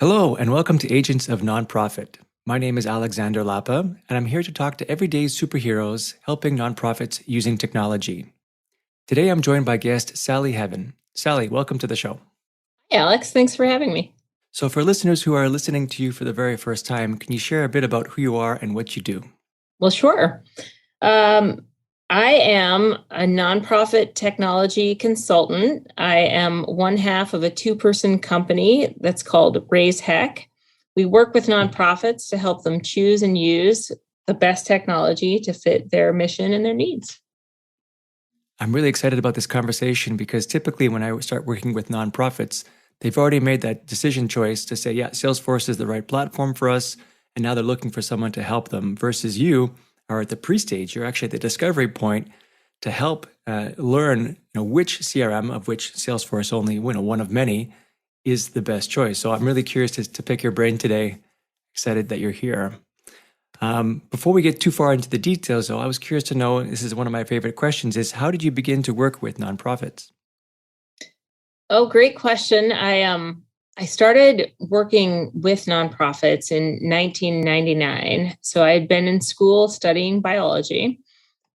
Hello, and welcome to Agents of Nonprofit. My name is Alexander Lapa, and I'm here to talk to everyday superheroes helping nonprofits using technology. Today, I'm joined by guest Sally Heaven. Sally, welcome to the show. Hey, Alex, thanks for having me. So, for listeners who are listening to you for the very first time, can you share a bit about who you are and what you do? Well, sure. I am a nonprofit technology consultant. I am one half of a two-person company that's called Raise Heck. We work with nonprofits to help them choose and use the best technology to fit their mission and their needs. I'm really excited about this conversation because typically when I start working with nonprofits, they've already made that decision choice to say, yeah, Salesforce is the right platform for us. And now they're looking for someone to help them versus you are at the pre-stage. You're actually at the discovery point to help learn which CRM, of which Salesforce only one of many, is the best choice. So I'm really curious to pick your brain today. Excited that you're here. Before we get too far into the details, though, I was curious to know, this is one of my favorite questions, is how did you begin to work with nonprofits? Oh, great question. I started working with nonprofits in 1999. So I had been in school studying biology,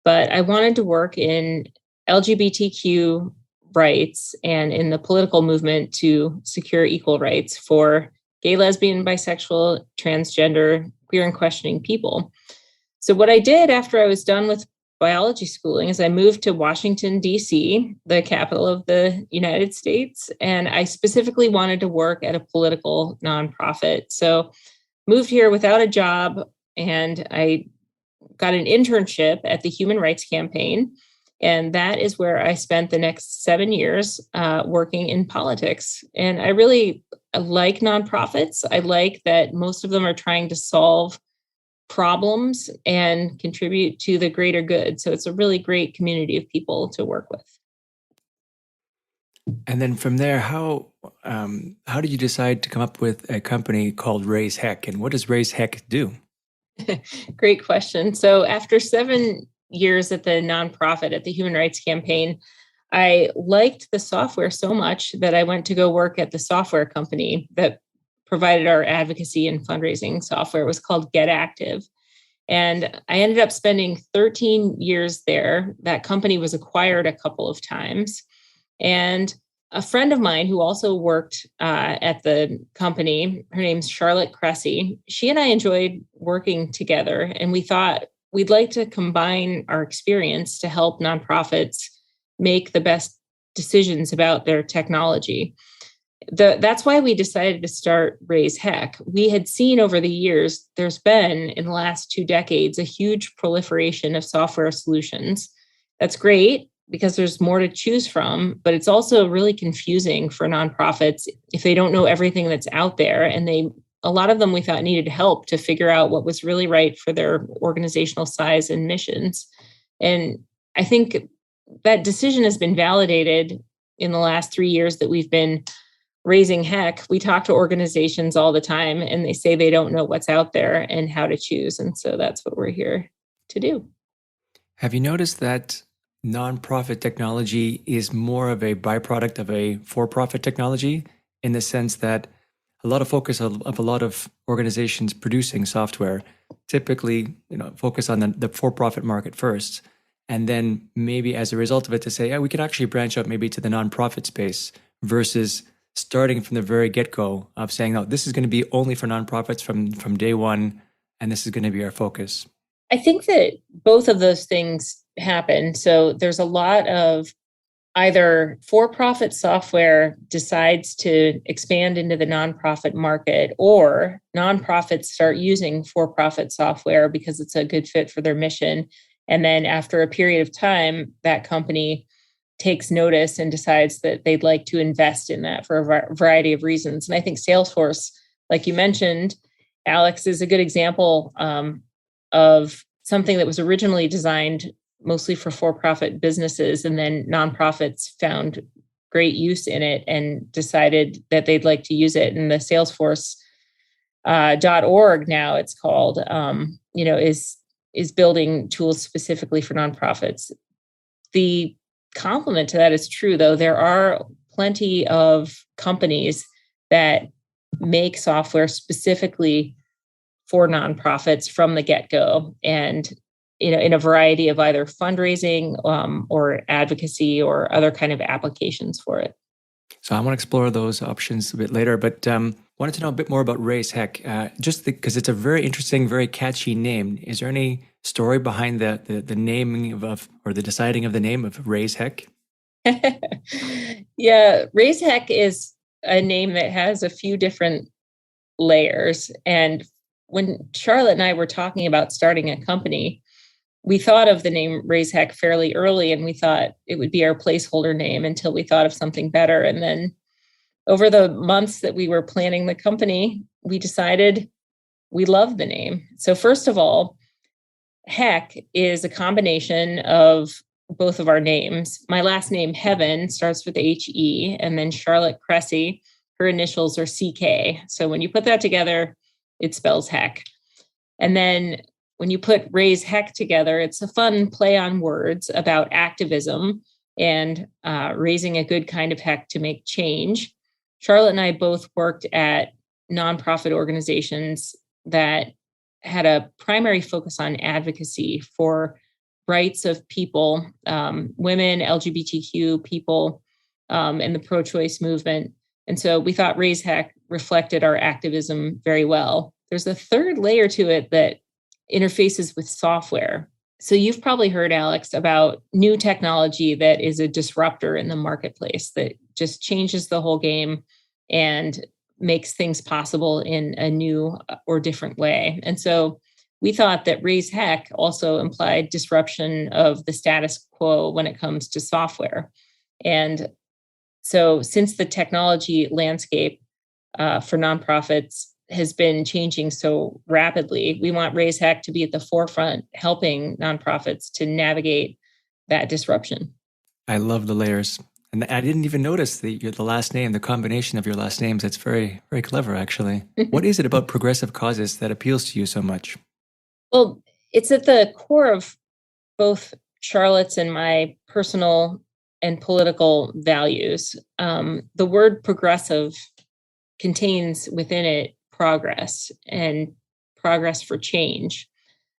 but I wanted to work in LGBTQ rights and in the political movement to secure equal rights for gay, lesbian, bisexual, transgender, queer, and questioning people. So what I did after I was done with biology schooling is I moved to Washington, D.C., the capital of the United States, and I specifically wanted to work at a political nonprofit. So moved here without a job, and I got an internship at the Human Rights Campaign. And that is where I spent the next 7 years working in politics. And I really like nonprofits. I like that most of them are trying to solve problems and contribute to the greater good. So it's a really great community of people to work with. And then from there, how did you decide to come up with a company called Raise Heck? And what does Raise Heck do? Great question. So after 7 years at the nonprofit, at the Human Rights Campaign, I liked the software so much that I went to go work at the software company that provided our advocacy and fundraising software. It was called Get Active. And I ended up spending 13 years there. That company was acquired a couple of times. And a friend of mine who also worked at the company, her name's Charlotte Cressy, she and I enjoyed working together. And we thought we'd like to combine our experience to help nonprofits make the best decisions about their technology. That's why we decided to start Raise Heck. We had seen over the years, there's been in the last 2 decades, a huge proliferation of software solutions. That's great because there's more to choose from, but it's also really confusing for nonprofits if they don't know everything that's out there. And a lot of them we thought needed help to figure out what was really right for their organizational size and missions. And I think that decision has been validated in the last 3 years that we've been Raising Heck. We talk to organizations all the time and they say they don't know what's out there and how to choose. And so that's what we're here to do. Have you noticed that nonprofit technology is more of a byproduct of a for-profit technology in the sense that a lot of focus of a lot of organizations producing software typically focus on the for-profit market first, and then maybe as a result of it to say, yeah, we could actually branch out maybe to the nonprofit space versus starting from the very get-go of saying, no, this is going to be only for nonprofits from day one, and this is going to be our focus? I think that both of those things happen. So there's a lot of either for-profit software decides to expand into the nonprofit market, or nonprofits start using for-profit software because it's a good fit for their mission. And then after a period of time, that company takes notice and decides that they'd like to invest in that for a variety of reasons. And I think Salesforce, like you mentioned, Alex, is a good example of something that was originally designed mostly for-profit businesses, and then nonprofits found great use in it and decided that they'd like to use it. And the Salesforce .org now it's called, is building tools specifically for nonprofits. The complement to that is true, though. There are plenty of companies that make software specifically for nonprofits from the get-go, and in a variety of either fundraising or advocacy or other kind of applications for it. So I want to explore those options a bit later, but wanted to know a bit more about Raise Heck, just because it's a very interesting, very catchy name. Is there any story behind the naming of or the deciding of the name of Raise Heck? Yeah, Raise Heck is a name that has a few different layers. And when Charlotte and I were talking about starting a company, we thought of the name Raise Heck fairly early, and we thought it would be our placeholder name until we thought of something better. And then over the months that we were planning the company, we decided we loved the name. So first of all, Heck is a combination of both of our names. My last name, Heaven, starts with H-E, and then Charlotte Cressy, her initials are C-K. So when you put that together, it spells heck. And then when you put Raise Heck together, it's a fun play on words about activism and raising a good kind of heck to make change. Charlotte and I both worked at nonprofit organizations that had a primary focus on advocacy for rights of people, women, LGBTQ people, and the pro-choice movement. And so we thought Raise Heck reflected our activism very well. There's a third layer to it that interfaces with software. So you've probably heard, Alex, about new technology that is a disruptor in the marketplace that just changes the whole game and makes things possible in a new or different way. And so we thought that Raise Heck also implied disruption of the status quo when it comes to software. And so since the technology landscape for nonprofits has been changing so rapidly, we want Raise Heck to be at the forefront, helping nonprofits to navigate that disruption. I love the layers. And I didn't even notice the last name, the combination of your last names. It's very, very clever, actually. What is it about progressive causes that appeals to you so much? Well, it's at the core of both Charlotte's and my personal and political values. The word progressive contains within it progress and progress for change.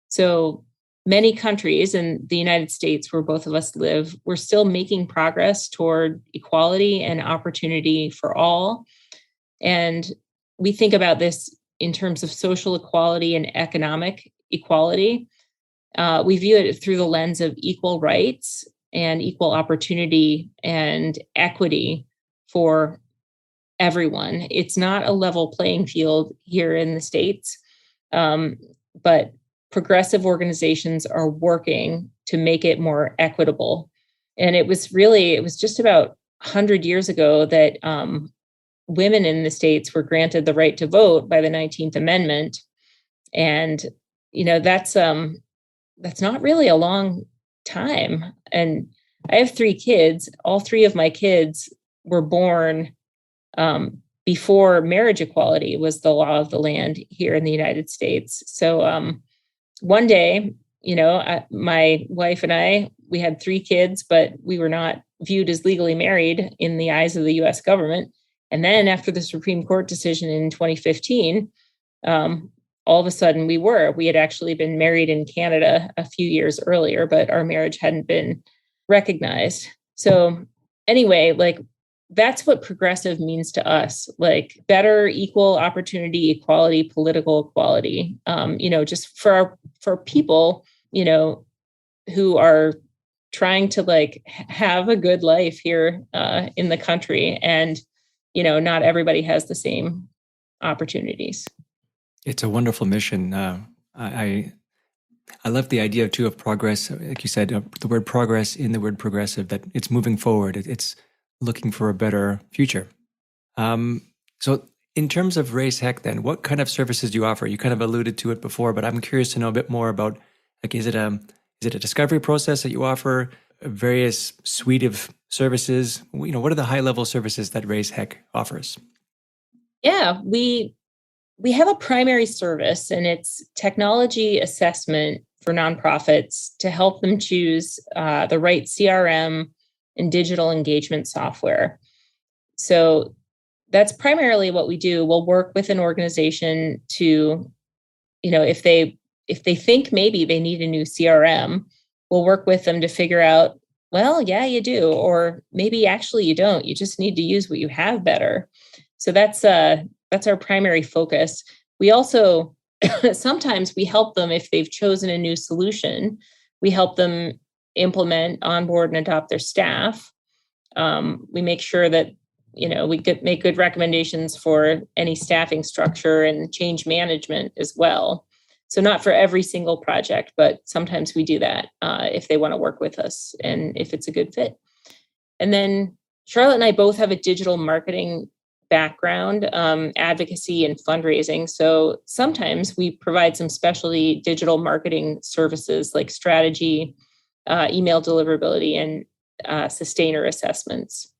So many countries, in the United States, where both of us live, we're still making progress toward equality and opportunity for all. And we think about this in terms of social equality and economic equality. We view it through the lens of equal rights and equal opportunity and equity for everyone. It's not a level playing field here in the States, but progressive organizations are working to make it more equitable. And it was just about 100 years ago that women in the States were granted the right to vote by the 19th Amendment. And, that's not really a long time. And I have 3 kids. All 3 of my kids were born before marriage equality was the law of the land here in the United States. So one day, my wife and I, we had 3 kids, but we were not viewed as legally married in the eyes of the U.S. government. And then after the Supreme Court decision in 2015, all of a sudden we had actually been married in Canada a few years earlier, but our marriage hadn't been recognized. So anyway, that's what progressive means to us, better equal opportunity, equality, political equality, just for people, who are trying to have a good life here in the country. And, not everybody has the same opportunities. It's a wonderful mission. I love the idea too of progress. Like you said, the word progress in the word progressive, that it's moving forward. It's looking for a better future. So in terms of Raise Heck then, what kind of services do you offer? You kind of alluded to it before, but I'm curious to know a bit more about, is it a discovery process that you offer, a various suite of services? What are the high level services that Raise Heck offers? Yeah, we have a primary service, and it's technology assessment for nonprofits to help them choose the right CRM and digital engagement software. So That's primarily what we do. We'll work with an organization to, if they think maybe they need a new CRM, we'll work with them to figure out, well, yeah, you do, or maybe actually you don't. You just need to use what you have better. So that's our primary focus. We also sometimes we help them if they've chosen a new solution. We help them implement, onboard, and adopt their staff. We make sure that we could make good recommendations for any staffing structure and change management as well. So not for every single project, but sometimes we do that if they want to work with us and if it's a good fit. And then Charlotte and I both have a digital marketing background, advocacy and fundraising. So sometimes we provide some specialty digital marketing services like strategy, email deliverability, and sustainer assessments.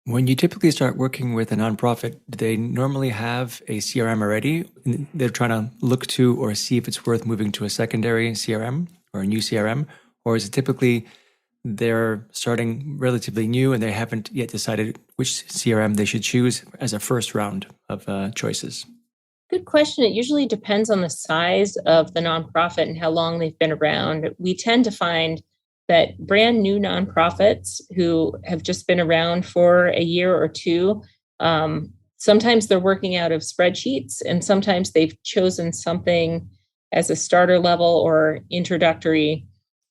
When you typically start working with a nonprofit, do they normally have a CRM already? They're trying to look to or see if it's worth moving to a secondary CRM or a new CRM? Or is it typically they're starting relatively new and they haven't yet decided which CRM they should choose as a first round of choices? Good question. It usually depends on the size of the nonprofit and how long they've been around. We tend to find that brand new nonprofits who have just been around for a year or two, sometimes they're working out of spreadsheets, and sometimes they've chosen something as a starter level or introductory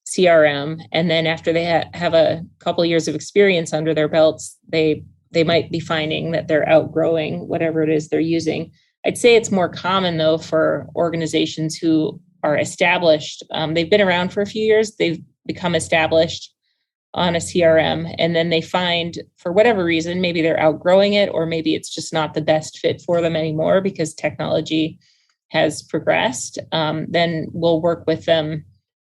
CRM. And then after they have a couple of years of experience under their belts, they might be finding that they're outgrowing whatever it is they're using. I'd say it's more common, though, for organizations who are established. They've been around for a few years. They've become established on a CRM, and then they find, for whatever reason, maybe they're outgrowing it, or maybe it's just not the best fit for them anymore because technology has progressed. Then we'll work with them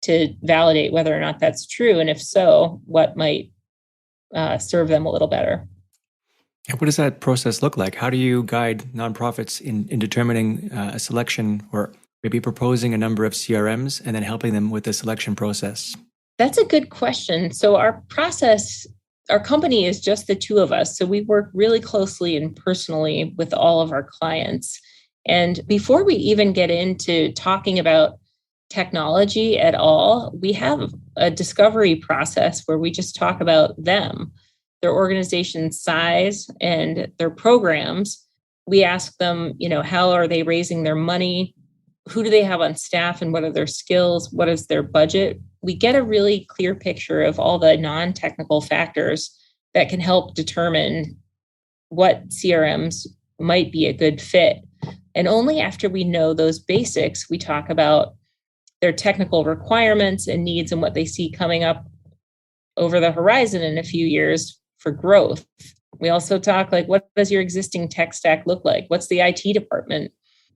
to validate whether or not that's true, and if so, what might serve them a little better. And what does that process look like? How do you guide nonprofits in determining a selection or maybe proposing a number of CRMs and then helping them with the selection process? That's a good question. So our company is just the two of us. So we work really closely and personally with all of our clients. And before we even get into talking about technology at all, we have a discovery process where we just talk about them, their organization size, and their programs. We ask them, how are they raising their money? Who do they have on staff and what are their skills? What is their budget? We get a really clear picture of all the non-technical factors that can help determine what CRMs might be a good fit. And only after we know those basics, we talk about their technical requirements and needs and what they see coming up over the horizon in a few years for growth. We also talk like, what does your existing tech stack look like? What's the IT department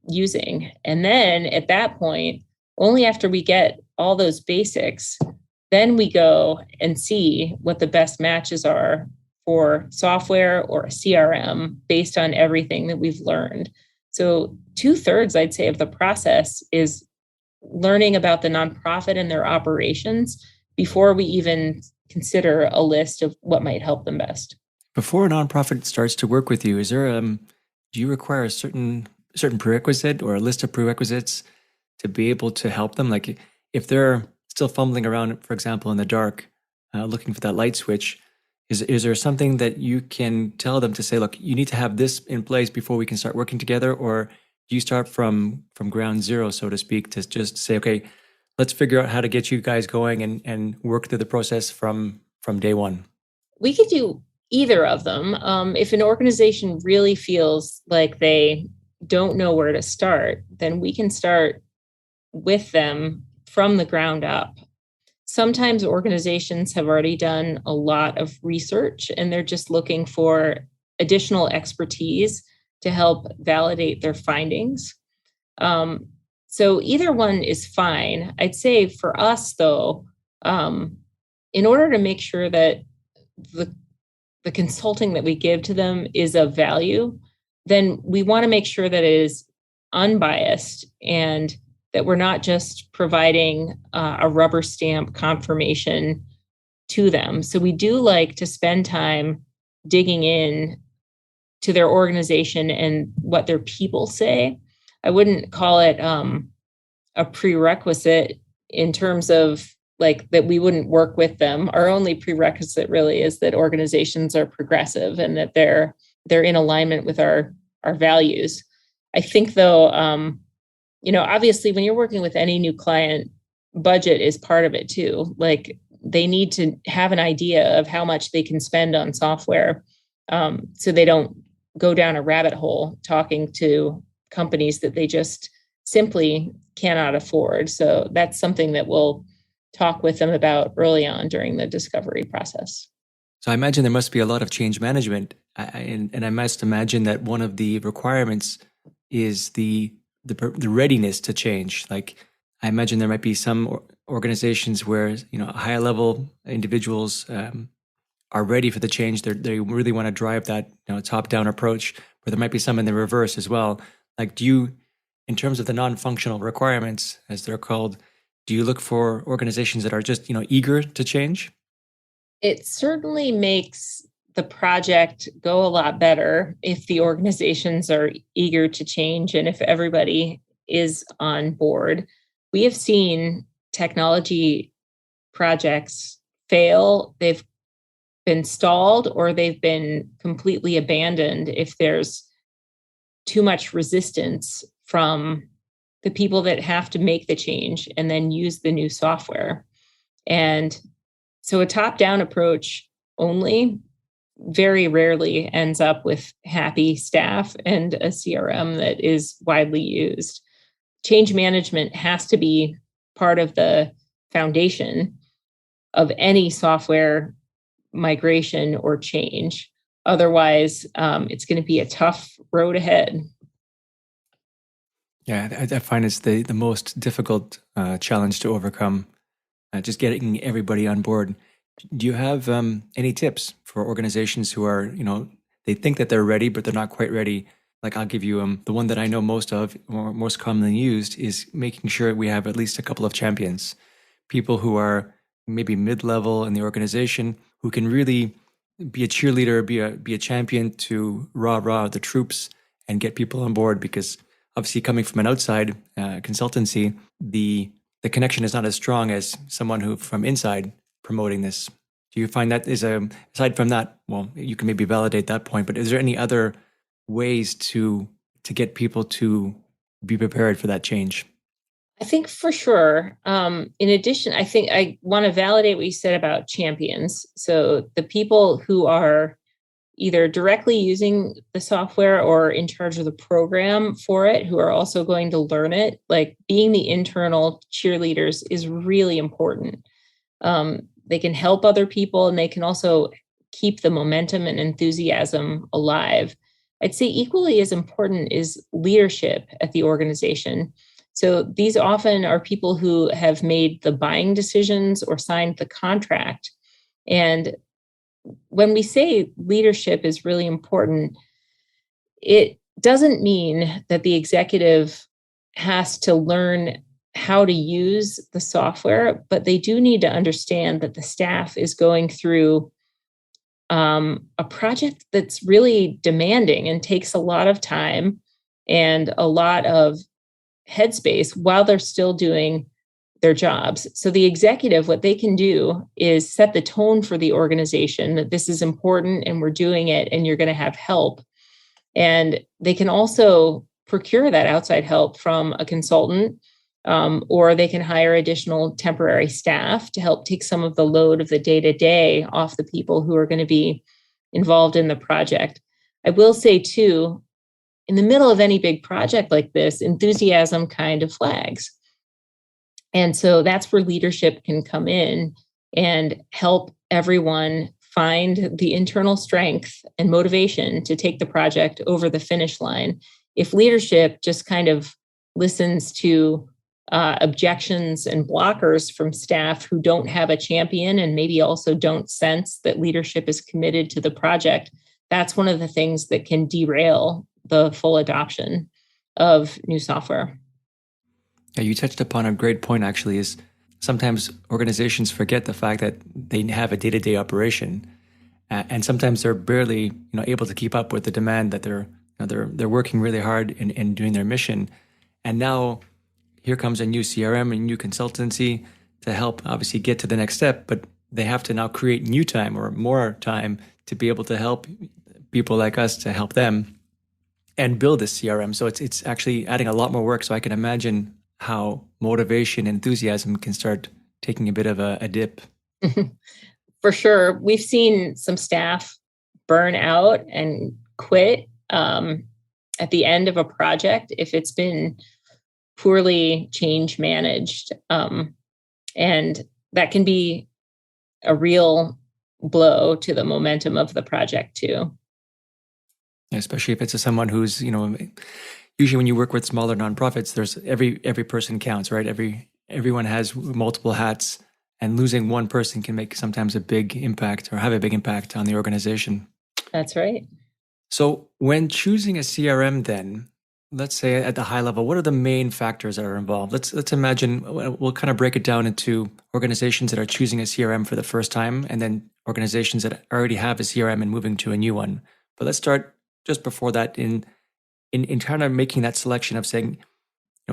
using? And then at that point, only after we get all those basics, then we go and see what the best matches are for software or a CRM based on everything that we've learned. So 2/3, I'd say, of the process is learning about the nonprofit and their operations before we even consider a list of what might help them best. Before a nonprofit starts to work with you, do you require a certain prerequisite or a list of prerequisites to be able to help them? Like if they're still fumbling around, for example, in the dark, looking for that light switch, is there something that you can tell them to say, look, you need to have this in place before we can start working together? Or do you start from ground zero, so to speak, to just say, okay, let's figure out how to get you guys going and work through the process from day one? We could do either of them. If an organization really feels like they don't know where to start, then we can start with them from the ground up. Sometimes organizations have already done a lot of research and they're just looking for additional expertise to help validate their findings. So either one is fine. I'd say for us, though, in order to make sure that the consulting that we give to them is of value, then we want to make sure that it is unbiased and that we're not just providing a rubber stamp confirmation to them. So we do like to spend time digging in to their organization and what their people say. I wouldn't call it a prerequisite in terms of like that we wouldn't work with them. Our only prerequisite really is that organizations are progressive and that they're in alignment with our values. I think though, obviously when you're working with any new client, budget is part of it too. Like they need to have an idea of how much they can spend on software, so they don't go down a rabbit hole talking to companies that they just simply cannot afford. So that's something that we'll talk with them about early on during the discovery process. So I imagine there must be a lot of change management, and I must imagine that one of the requirements is the readiness to change. Like I imagine there might be some organizations where high level individuals are ready for the change. They really want to drive that top down approach, but there might be some in the reverse as well. Like, do you, in terms of the non-functional requirements, as they're called, do you look for organizations that are just eager to change? It certainly makes the project go a lot better if the organizations are eager to change and if everybody is on board. We have seen technology projects fail. They've been stalled or they've been completely abandoned if there's too much resistance from the people that have to make the change and then use the new software. And so a top-down approach only very rarely ends up with happy staff and a CRM that is widely used. Change management has to be part of the foundation of any software migration or change. Otherwise, it's going to be a tough road ahead. Yeah, I find it's the most difficult challenge to overcome, just getting everybody on board. Do you have any tips for organizations who are, they think that they're ready, but they're not quite ready? Like I'll give you the one that I know most of, or most commonly used, is making sure we have at least a couple of champions, people who are maybe mid-level in the organization who can really be a cheerleader, be a champion to rah the troops and get people on board. Because obviously, coming from an outside consultancy, the connection is not as strong as someone who from inside promoting this. Do you find that is aside from that? Well, you can maybe validate that point, but is there any other ways to get people to be prepared for that change? I think for sure. In addition, I think I want to validate what you said about champions. So the people who are either directly using the software or in charge of the program for it, who are also going to learn it, like being the internal cheerleaders is really important. They can help other people and they can also keep the momentum and enthusiasm alive. I'd say equally as important is leadership at the organization. So these often are people who have made the buying decisions or signed the contract. And when we say leadership is really important, it doesn't mean that the executive has to learn how to use the software, but they do need to understand that the staff is going through a project that's really demanding and takes a lot of time and a lot of headspace while they're still doing their jobs. So the executive, what they can do is set the tone for the organization that this is important and we're doing it and you're going to have help. And they can also procure that outside help from a consultant, or they can hire additional temporary staff to help take some of the load of the day-to-day off the people who are going to be involved in the project. I will say too, in the middle of any big project like this, enthusiasm kind of flags. And so that's where leadership can come in and help everyone find the internal strength and motivation to take the project over the finish line. If leadership just kind of listens to objections and blockers from staff who don't have a champion and maybe also don't sense that leadership is committed to the project, that's one of the things that can derail the full adoption of new software. Yeah, you touched upon a great point, actually, is sometimes organizations forget the fact that they have a day-to-day operation. and sometimes they're barely able to keep up with the demand that they're working really hard in doing their mission. And now here comes a new CRM and new consultancy to help obviously get to the next step, but they have to now create new time or more time to be able to help people like us to help them and build this CRM. So it's actually adding a lot more work. So I can imagine how motivation and enthusiasm can start taking a bit of a dip. For sure. We've seen some staff burn out and quit at the end of a project if it's been poorly change managed. And that can be a real blow to the momentum of the project too. Especially if it's someone who's, usually when you work with smaller nonprofits, there's every person counts, right? Everyone has multiple hats, and losing one person can make sometimes a big impact or have a big impact on the organization. That's right. So when choosing a CRM then, let's say at the high level, what are the main factors that are involved? Let's imagine, we'll kind of break it down into organizations that are choosing a CRM for the first time, and then organizations that already have a CRM and moving to a new one. But let's start just before that in kind of making that selection of saying,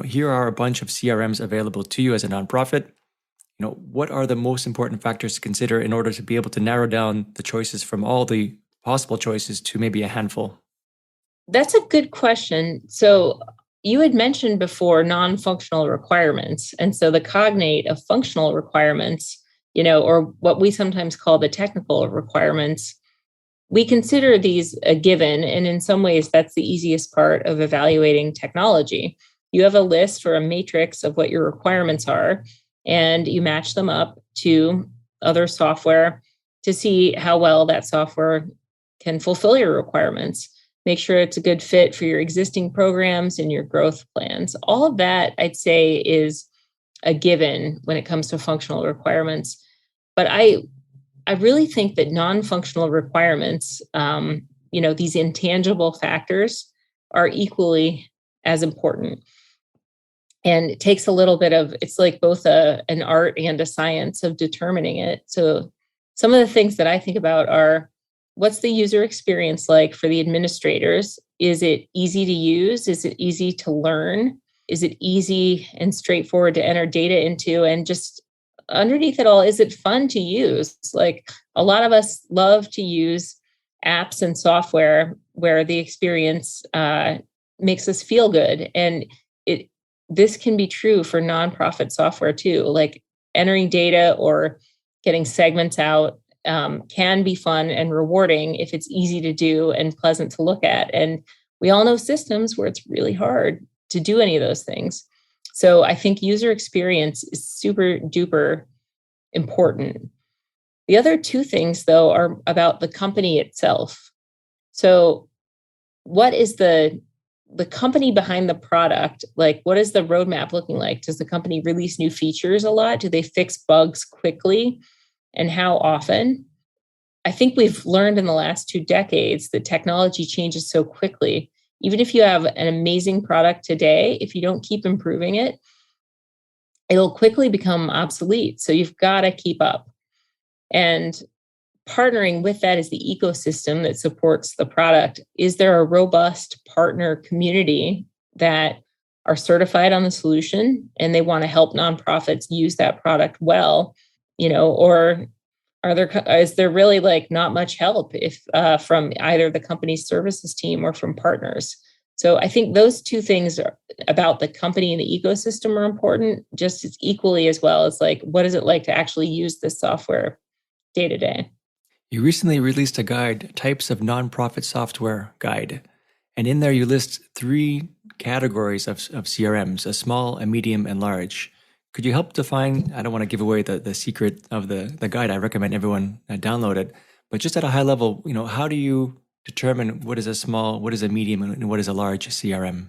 here are a bunch of CRMs available to you as a nonprofit. What are the most important factors to consider in order to be able to narrow down the choices from all the possible choices to maybe a handful? That's a good question. So you had mentioned before non-functional requirements. And so the cognate of functional requirements, or what we sometimes call the technical requirements, we consider these a given. And in some ways, that's the easiest part of evaluating technology. You have a list or a matrix of what your requirements are, and you match them up to other software to see how well that software can fulfill your requirements. Make sure it's a good fit for your existing programs and your growth plans. All of that, I'd say, is a given when it comes to functional requirements. But I really think that non-functional requirements, these intangible factors, are equally as important. And it takes a little bit of, it's like both an art and a science of determining it. So some of the things that I think about are, what's the user experience like for the administrators? Is it easy to use? Is it easy to learn? Is it easy and straightforward to enter data into? And just underneath it all, is it fun to use? Like, a lot of us love to use apps and software where the experience makes us feel good. And this can be true for nonprofit software too. Like, entering data or getting segments out can be fun and rewarding if it's easy to do and pleasant to look at. And we all know systems where it's really hard to do any of those things. So I think user experience is super duper important. The other two things, though, are about the company itself. So what is the company behind the product? Like, what is the roadmap looking like? Does the company release new features a lot? Do they fix bugs quickly? And how often? I think we've learned in the last 2 decades that technology changes so quickly. Even if you have an amazing product today, if you don't keep improving it, it'll quickly become obsolete. So you've got to keep up. And partnering with that is the ecosystem that supports the product. Is there a robust partner community that are certified on the solution and they want to help nonprofits use that product well? Or is there really like not much help if from either the company's services team or from partners? So I think those two things are about the company and the ecosystem are important just as equally as well as like, what is it like to actually use this software day to day? You recently released a guide, Types of Nonprofit Software Guide. And in there you list 3 categories of CRMs, a small, a medium, and large. Could you help define, I don't want to give away the secret of the guide, I recommend everyone download it, but just at a high level, how do you determine what is a small, what is a medium, and what is a large CRM?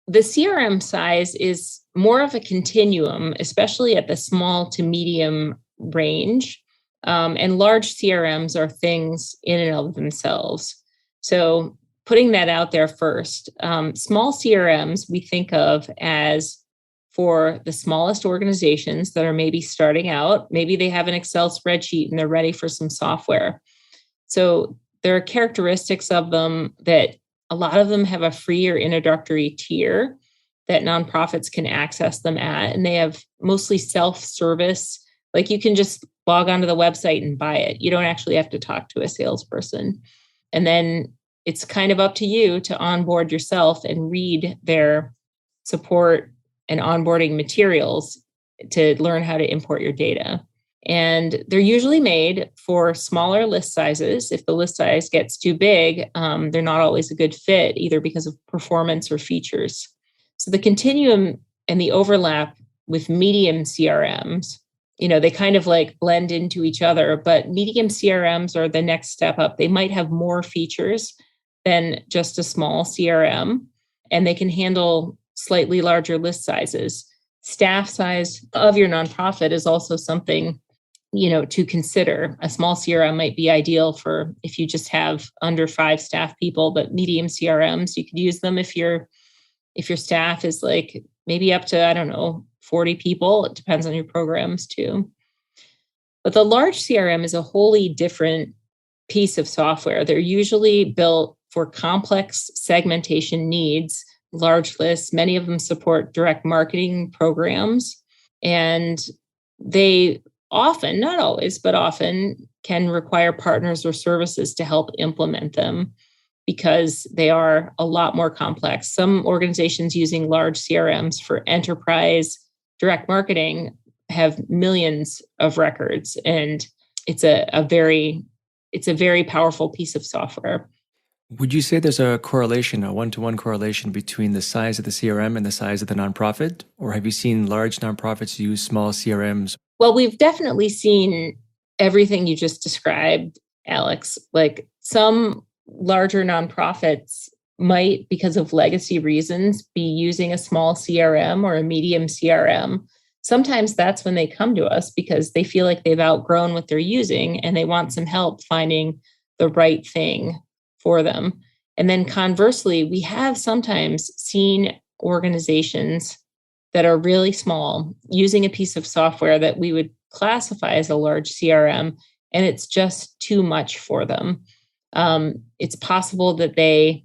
The CRM size is more of a continuum, especially at the small to medium range. And large CRMs are things in and of themselves. So putting that out there first, small CRMs we think of as for the smallest organizations that are maybe starting out. Maybe they have an Excel spreadsheet and they're ready for some software. So there are characteristics of them that a lot of them have a free or introductory tier that nonprofits can access them at. And they have mostly self-service. Like you can just log onto the website and buy it. You don't actually have to talk to a salesperson. And then it's kind of up to you to onboard yourself and read their support and onboarding materials to learn how to import your data. And they're usually made for smaller list sizes. If the list size gets too big, they're not always a good fit, either because of performance or features. So the continuum and the overlap with medium CRMs, they kind of like blend into each other, but medium CRMs are the next step up. They might have more features than just a small CRM, and they can handle slightly larger list sizes. Staff size of your nonprofit is also something to consider. A small CRM might be ideal for if you just have under 5 staff people, but medium CRMs, you could use them if your staff is like maybe up to, I don't know, 40 people. It depends on your programs too. But the large CRM is a wholly different piece of software. They're usually built for complex segmentation needs, large lists. Many of them support direct marketing programs, and they often, not always, but often can require partners or services to help implement them because they are a lot more complex. Some organizations using large CRMs for enterprise direct marketing have millions of records, and it's a very powerful piece of software. Would you say there's a correlation, a one-to-one correlation between the size of the CRM and the size of the nonprofit? Or have you seen large nonprofits use small CRMs? Well, we've definitely seen everything you just described, Alex. Like some larger nonprofits might, because of legacy reasons, be using a small CRM or a medium CRM. Sometimes that's when they come to us because they feel like they've outgrown what they're using and they want some help finding the right thing for them. And then conversely, we have sometimes seen organizations that are really small using a piece of software that we would classify as a large CRM, and it's just too much for them. It's possible that they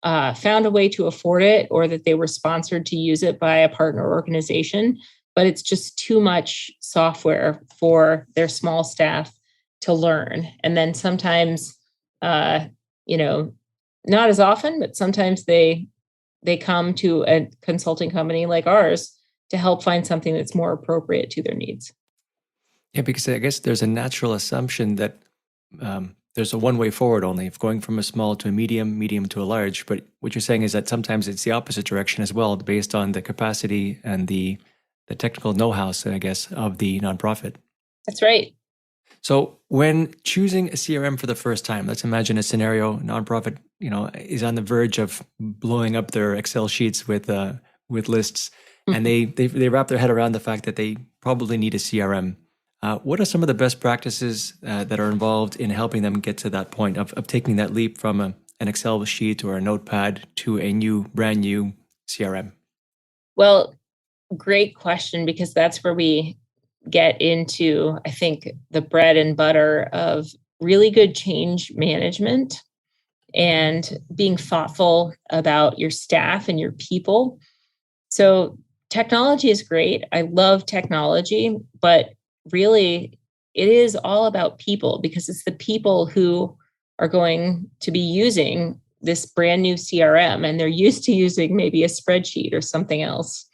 found a way to afford it or that they were sponsored to use it by a partner organization, but it's just too much software for their small staff to learn. And then sometimes, not as often, but sometimes they come to a consulting company like ours to help find something that's more appropriate to their needs. Yeah, because I guess there's a natural assumption that there's a one way forward only, of going from a small to a medium to a large. But what you're saying is that sometimes it's the opposite direction as well, based on the capacity and the technical know-how, I guess, of the nonprofit. That's right. So when choosing a CRM for the first time, let's imagine a scenario: nonprofit, is on the verge of blowing up their Excel sheets with lists, and they wrap their head around the fact that they probably need a CRM. What are some of the best practices that are involved in helping them get to that point of taking that leap from an Excel sheet or a notepad to a brand new CRM? Well, great question, because that's where we get into, I think, the bread and butter of really good change management and being thoughtful about your staff and your people. So technology is great. I love technology, but really it is all about people, because it's the people who are going to be using this brand new CRM and they're used to using maybe a spreadsheet or something else.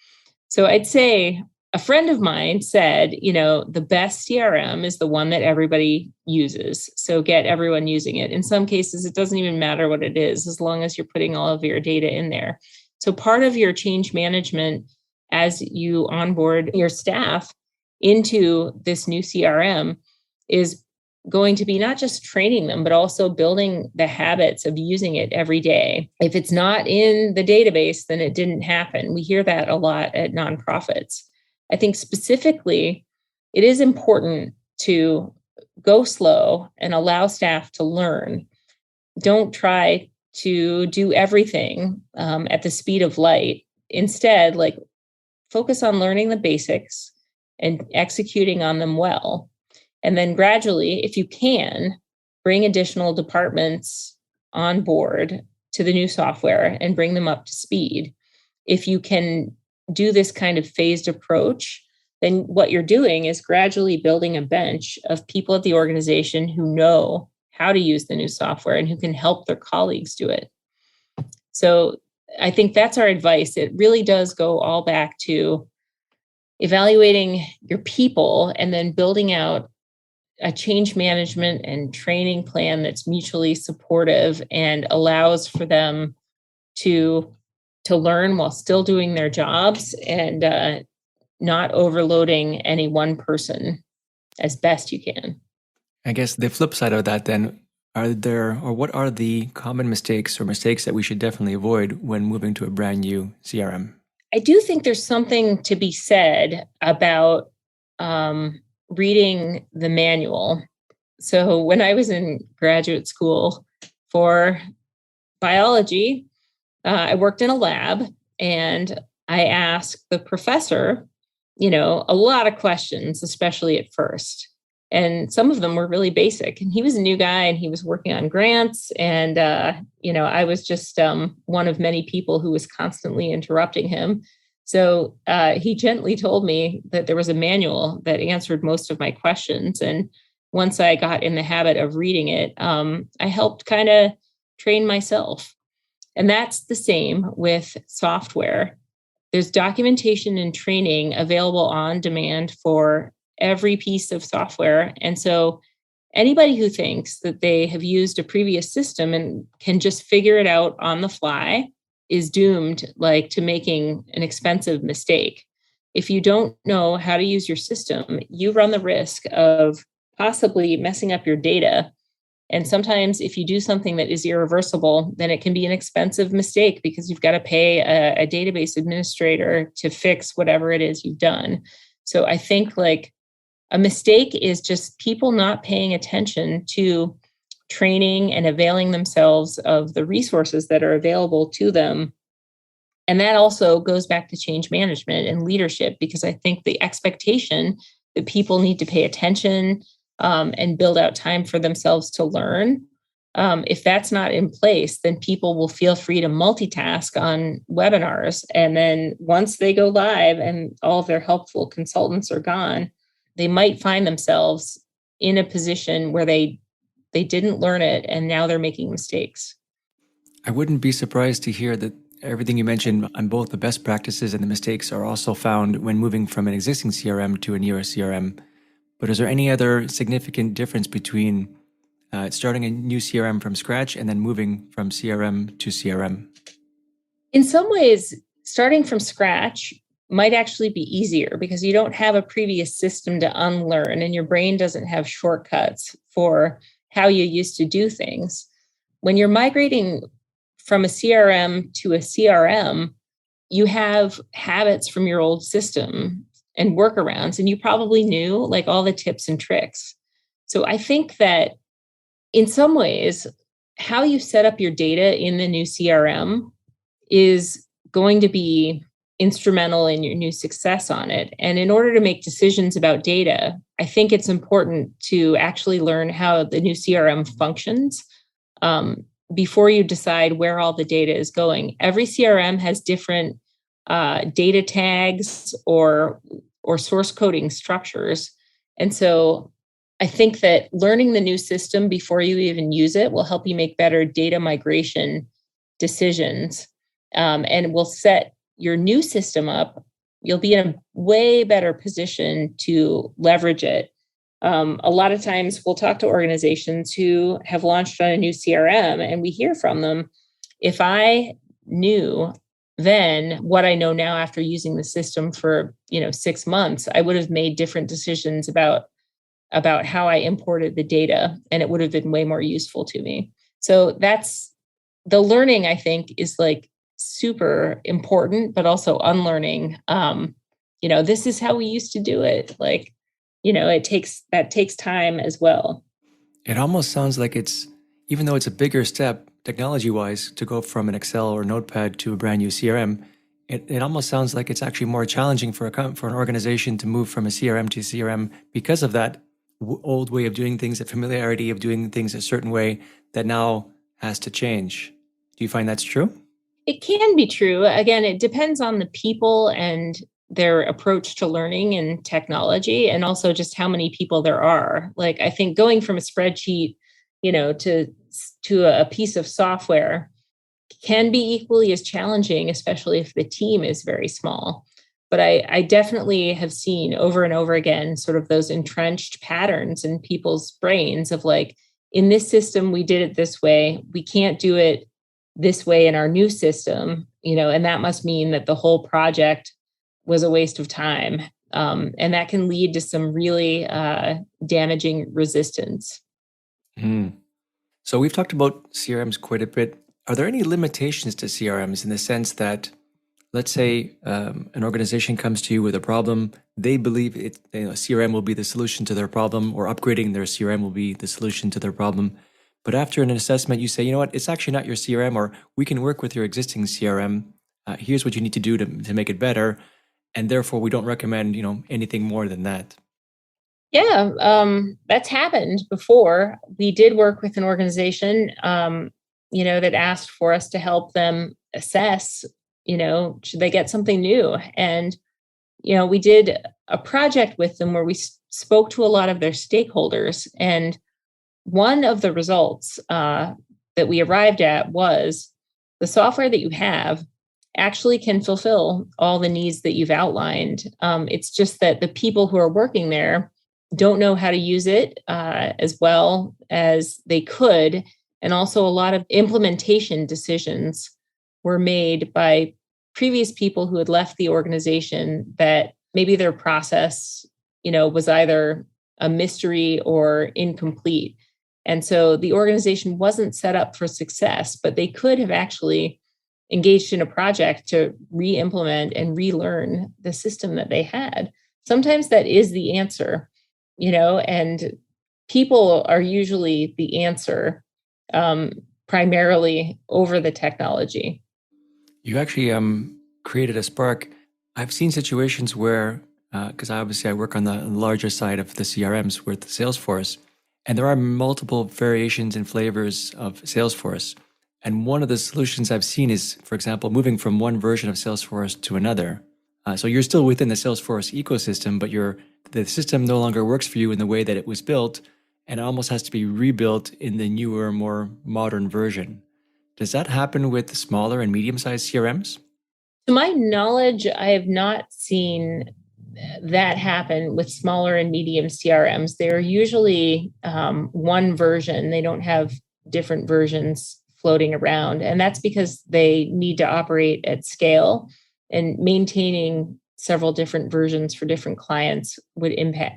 So I'd say a friend of mine said, the best CRM is the one that everybody uses. So get everyone using it. In some cases, it doesn't even matter what it is, as long as you're putting all of your data in there. So part of your change management as you onboard your staff into this new CRM is going to be not just training them, but also building the habits of using it every day. If it's not in the database, then it didn't happen. We hear that a lot at nonprofits. I think specifically, it is important to go slow and allow staff to learn. Don't try to do everything at the speed of light. Instead, focus on learning the basics and executing on them well. And then gradually, if you can, bring additional departments on board to the new software and bring them up to speed. If you can do this kind of phased approach, then what you're doing is gradually building a bench of people at the organization who know how to use the new software and who can help their colleagues do it. So I think that's our advice. It really does go all back to evaluating your people and then building out a change management and training plan that's mutually supportive and allows for them to learn while still doing their jobs and not overloading any one person as best you can. I guess the flip side of that then, what are the common mistakes or mistakes that we should definitely avoid when moving to a brand new CRM? I do think there's something to be said about reading the manual. So when I was in graduate school for biology, I worked in a lab and I asked the professor, a lot of questions, especially at first. And some of them were really basic. And he was a new guy and he was working on grants. And, I was just one of many people who was constantly interrupting him. So he gently told me that there was a manual that answered most of my questions. And once I got in the habit of reading it, I helped kind of train myself. And that's the same with software. There's documentation and training available on demand for every piece of software. And so anybody who thinks that they have used a previous system and can just figure it out on the fly is doomed to making an expensive mistake. If you don't know how to use your system, you run the risk of possibly messing up your data. And sometimes if you do something that is irreversible, then it can be an expensive mistake because you've got to pay a database administrator to fix whatever it is you've done. So I think a mistake is just people not paying attention to training and availing themselves of the resources that are available to them. And that also goes back to change management and leadership, because I think the expectation that people need to pay attention and build out time for themselves to learn. If that's not in place, then people will feel free to multitask on webinars. And then once they go live and all of their helpful consultants are gone, they might find themselves in a position where they didn't learn it and now they're making mistakes. I wouldn't be surprised to hear that everything you mentioned on both the best practices and the mistakes are also found when moving from an existing CRM to a newer CRM. But is there any other significant difference between starting a new CRM from scratch and then moving from CRM to CRM? In some ways, starting from scratch might actually be easier because you don't have a previous system to unlearn and your brain doesn't have shortcuts for how you used to do things. When you're migrating from a CRM to a CRM, you have habits from your old system and workarounds, and you probably knew all the tips and tricks. So I think that in some ways, how you set up your data in the new CRM is going to be instrumental in your new success on it. And in order to make decisions about data, I think it's important to actually learn how the new CRM functions before you decide where all the data is going. Every CRM has different data tags or source coding structures. And so I think that learning the new system before you even use it will help you make better data migration decisions and will set your new system up. You'll be in a way better position to leverage it. A lot of times we'll talk to organizations who have launched on a new CRM and we hear from them, if I knew then what I know now after using the system for 6 months, I would have made different decisions about how I imported the data, and it would have been way more useful to me. So that's the learning, I think, is super important, but also unlearning. This is how we used to do it. It takes time as well. It almost sounds like even though it's a bigger step technology-wise to go from an Excel or Notepad to a brand new CRM, it almost sounds like it's actually more challenging for an organization to move from a CRM to CRM because of that old way of doing things, a familiarity of doing things a certain way that now has to change. Do you find that's true? It can be true. Again, it depends on the people and their approach to learning and technology, and also just how many people there are. Like, I think going from a spreadsheet, to a piece of software can be equally as challenging, especially if the team is very small. But I definitely have seen over and over again sort of those entrenched patterns in people's brains of like, in this system, we did it this way. We can't do it this way in our new system, and that must mean that the whole project was a waste of time. And that can lead to some really damaging resistance. Mm. So we've talked about CRMs quite a bit. Are there any limitations to CRMs in the sense that, let's say, an organization comes to you with a problem, they believe CRM will be the solution to their problem, or upgrading their CRM will be the solution to their problem. But after an assessment, you say, you know what, it's actually not your CRM, or we can work with your existing CRM. Here's what you need to do to make it better. And therefore, we don't recommend, anything more than that. Yeah, that's happened before. We did work with an organization, that asked for us to help them assess, should they get something new? And, we did a project with them where we spoke to a lot of their stakeholders. And one of the results that we arrived at was the software that you have actually can fulfill all the needs that you've outlined. It's just that the people who are working there don't know how to use it as well as they could. And also, a lot of implementation decisions were made by previous people who had left the organization that maybe their process, was either a mystery or incomplete. And so the organization wasn't set up for success, but they could have actually engaged in a project to re-implement and relearn the system that they had. Sometimes that is the answer, and people are usually the answer, primarily over the technology. You actually created a spark. I've seen situations where, because I work on the larger side of the CRMs with Salesforce, and there are multiple variations and flavors of Salesforce. And one of the solutions I've seen is, for example, moving from one version of Salesforce to another. So you're still within the Salesforce ecosystem, but the system no longer works for you in the way that it was built, and it almost has to be rebuilt in the newer, more modern version. Does that happen with smaller and medium-sized CRMs? To my knowledge, I have not seen that happen with smaller and medium CRMs. They're usually one version. They don't have different versions floating around. And that's because they need to operate at scale, and maintaining several different versions for different clients would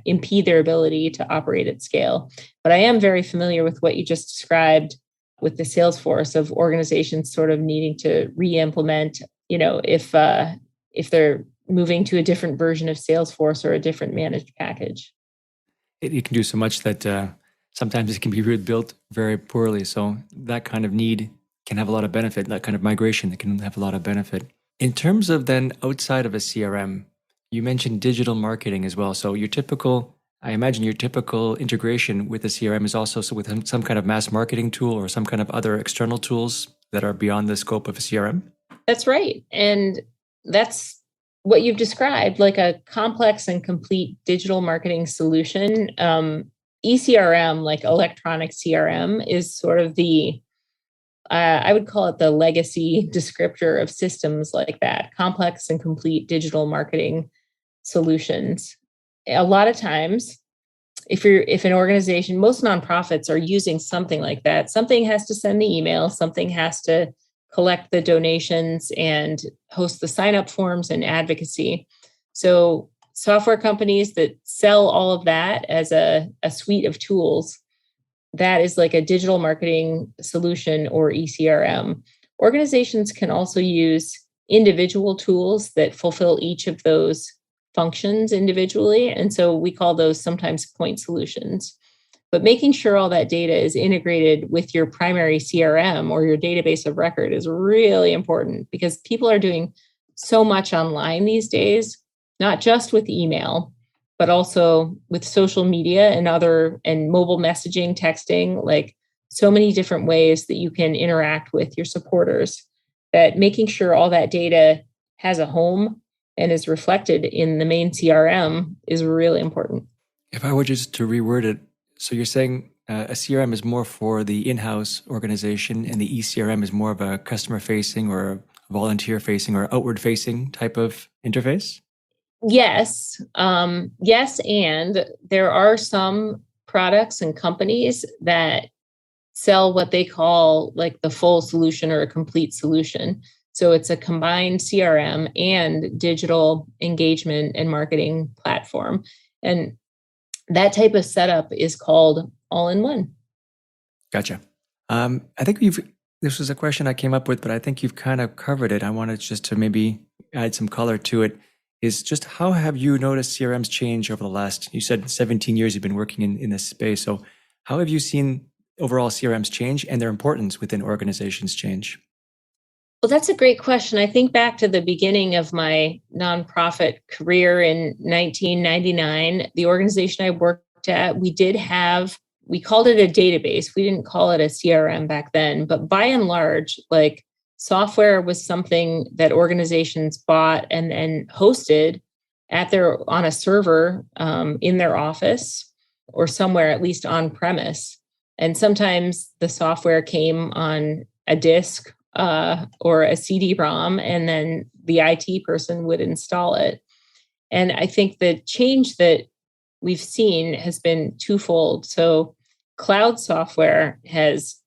impede their ability to operate at scale. But I am very familiar with what you just described with the Salesforce of organizations sort of needing to re-implement, if they're moving to a different version of Salesforce or a different managed package. It can do so much that sometimes it can be rebuilt very poorly. So that kind of need can have a lot of benefit. That kind of migration that can have a lot of benefit. In terms of then outside of a CRM, you mentioned digital marketing as well. So I imagine your typical integration with a CRM is also with some kind of mass marketing tool or some kind of other external tools that are beyond the scope of a CRM. That's right. And that's what you've described, like a complex and complete digital marketing solution. ECRM, like electronic CRM, is sort of I would call it the legacy descriptor of systems like that, complex and complete digital marketing solutions. A lot of times, if an organization, most nonprofits are using something like that. Something has to send the email, something has to collect the donations and host the sign-up forms and advocacy. So software companies that sell all of that as a suite of tools, that is like a digital marketing solution or ECRM. Organizations can also use individual tools that fulfill each of those functions individually. And so we call those sometimes point solutions. But making sure all that data is integrated with your primary CRM or your database of record is really important, because people are doing so much online these days, not just with email, but also with social media and mobile messaging, texting, like so many different ways that you can interact with your supporters, that making sure all that data has a home and is reflected in the main CRM is really important. If I were just to reword it, so you're saying a CRM is more for the in-house organization, and the ECRM is more of a customer-facing or volunteer-facing or outward-facing type of interface? Yes. Yes. And there are some products and companies that sell what they call like the full solution or a complete solution. So it's a combined CRM and digital engagement and marketing platform. And that type of setup is called all in one. Gotcha. I think this was a question I came up with, but I think you've kind of covered it. I wanted just to maybe add some color to it. Is just how have you noticed CRMs change over the last, you said 17 years you've been working in this space. So how have you seen overall CRMs change and their importance within organizations change? Well, that's a great question. I think back to the beginning of my nonprofit career in 1999, the organization I worked at, we called it a database. We didn't call it a CRM back then, but by and large, like software was something that organizations bought and hosted on a server in their office or somewhere, at least on premise. And sometimes the software came on a disk or a CD-ROM, and then the IT person would install it. And I think the change that we've seen has been twofold. So cloud software has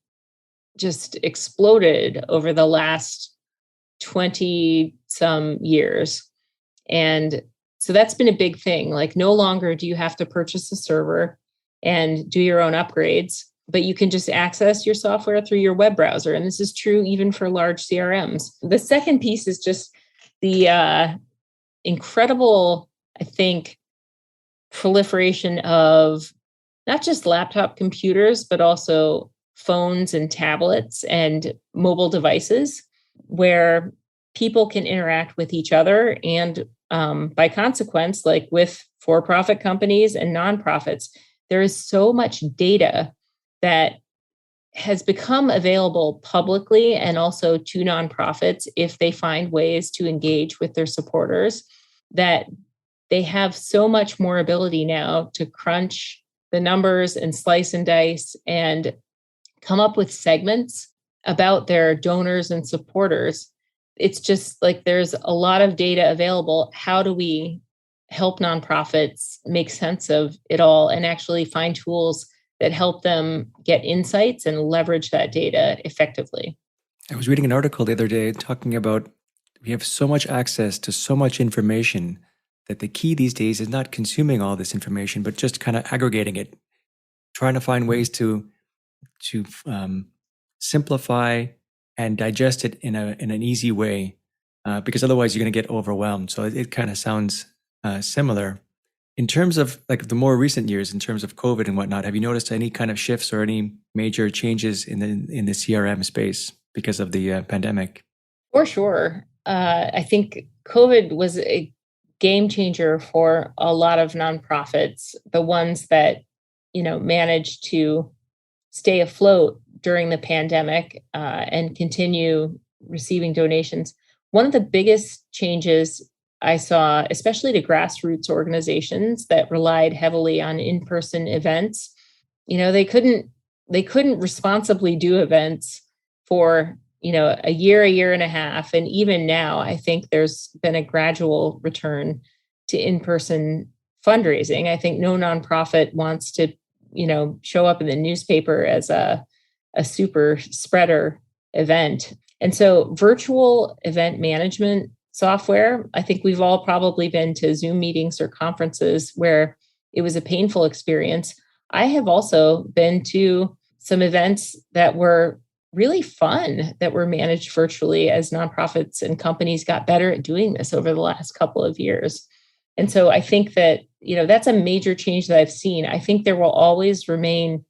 just exploded over the last 20 some years. And so that's been a big thing. Like no longer do you have to purchase a server and do your own upgrades, but you can just access your software through your web browser. And this is true even for large CRMs. The second piece is just the incredible, I think, proliferation of not just laptop computers, but also phones and tablets and mobile devices where people can interact with each other. And by consequence, like with for-profit companies and nonprofits, there is so much data that has become available publicly and also to nonprofits if they find ways to engage with their supporters, that they have so much more ability now to crunch the numbers and slice and dice and come up with segments about their donors and supporters. It's just like there's a lot of data available. How do we help nonprofits make sense of it all and actually find tools that help them get insights and leverage that data effectively? I was reading an article the other day talking about we have so much access to so much information that the key these days is not consuming all this information, but just kind of aggregating it, trying to find ways to simplify and digest it in an easy way, because otherwise you're going to get overwhelmed. So it kind of sounds similar. In terms of like the more recent years, in terms of COVID and whatnot, have you noticed any kind of shifts or any major changes in the CRM space because of the pandemic? For sure. I think COVID was a game changer for a lot of nonprofits, the ones that, managed to stay afloat during the pandemic and continue receiving donations. One of the biggest changes I saw, especially to grassroots organizations that relied heavily on in-person events, they couldn't responsibly do events for a year and a half. And even now, I think there's been a gradual return to in-person fundraising. I think no nonprofit wants to, show up in the newspaper as a super spreader event. And so virtual event management software, I think we've all probably been to Zoom meetings or conferences where it was a painful experience. I have also been to some events that were really fun that were managed virtually as nonprofits and companies got better at doing this over the last couple of years. And so I think that, that's a major change that I've seen. I think there will always remain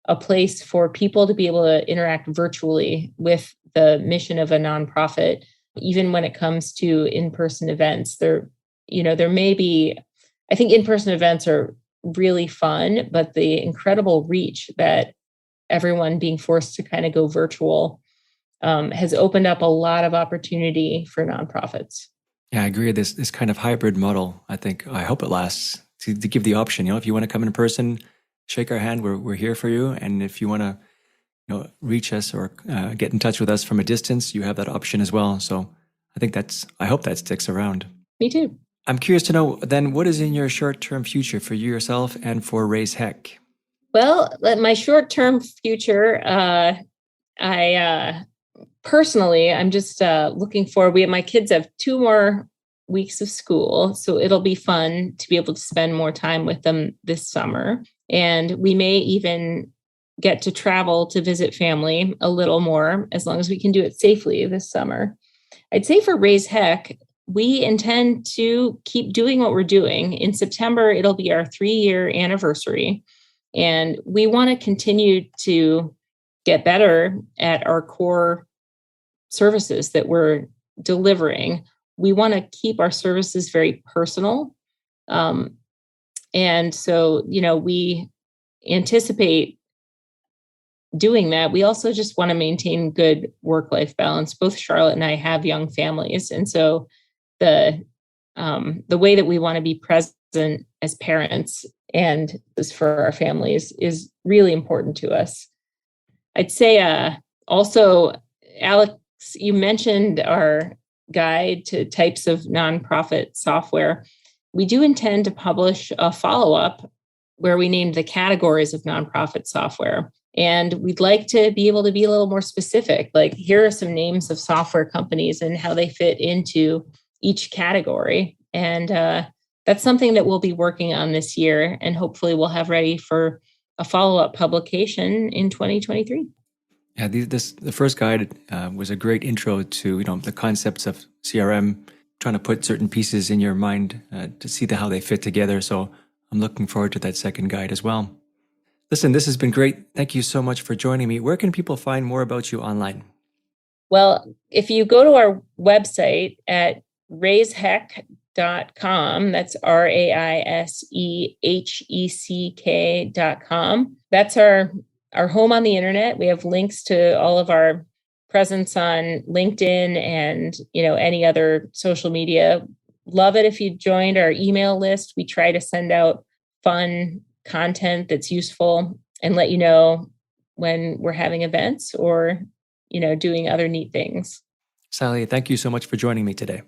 a place for people to be able to interact virtually with the mission of a nonprofit, even when it comes to in-person events. There may be I think in-person events are really fun, but the incredible reach that everyone being forced to kind of go virtual has opened up a lot of opportunity for nonprofits. Yeah, I agree. This kind of hybrid model, I hope it lasts to give the option. If you want to come in person, shake our hand. We're here for you. And if you want to, reach us or get in touch with us from a distance, you have that option as well. So I hope that sticks around. Me too. I'm curious to know then, what is in your short-term future for you yourself and for Raise Heck? Well, my short-term future, I personally, I'm just looking forward. My kids have 2 more weeks of school, so it'll be fun to be able to spend more time with them this summer. And we may even get to travel to visit family a little more, as long as we can do it safely this summer. I'd say for Raise Heck, we intend to keep doing what we're doing. In September, it'll be our 3-year anniversary. And we want to continue to get better at our core services that we're delivering. We want to keep our services very personal. And so, we anticipate doing that. We also just want to maintain good work-life balance. Both Charlotte and I have young families. And so the way that we want to be present as parents and as for our families is really important to us. I'd say also, Alex, you mentioned our guide to types of nonprofit software. We do intend to publish a follow-up where we named the categories of nonprofit software. And we'd like to be able to be a little more specific. Like, here are some names of software companies and how they fit into each category. And that's something that we'll be working on this year. And hopefully we'll have ready for a follow-up publication in 2023. Yeah, the first guide was a great intro to the concepts of CRM, trying to put certain pieces in your mind to see how they fit together. So I'm looking forward to that second guide as well. Listen, this has been great. Thank you so much for joining me. Where can people find more about you online? Well, if you go to our website at raiseheck.com, that's RAISEHECK.com. That's our home on the internet. We have links to all of our presence on LinkedIn and, any other social media. Love it if you joined our email list. We try to send out fun content that's useful and let you know when we're having events or, doing other neat things. Sally, thank you so much for joining me today.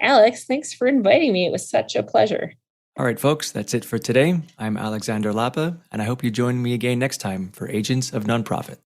Alex, thanks for inviting me. It was such a pleasure. All right, folks, that's it for today. I'm Alexander Lapa, and I hope you join me again next time for Agents of Nonprofit.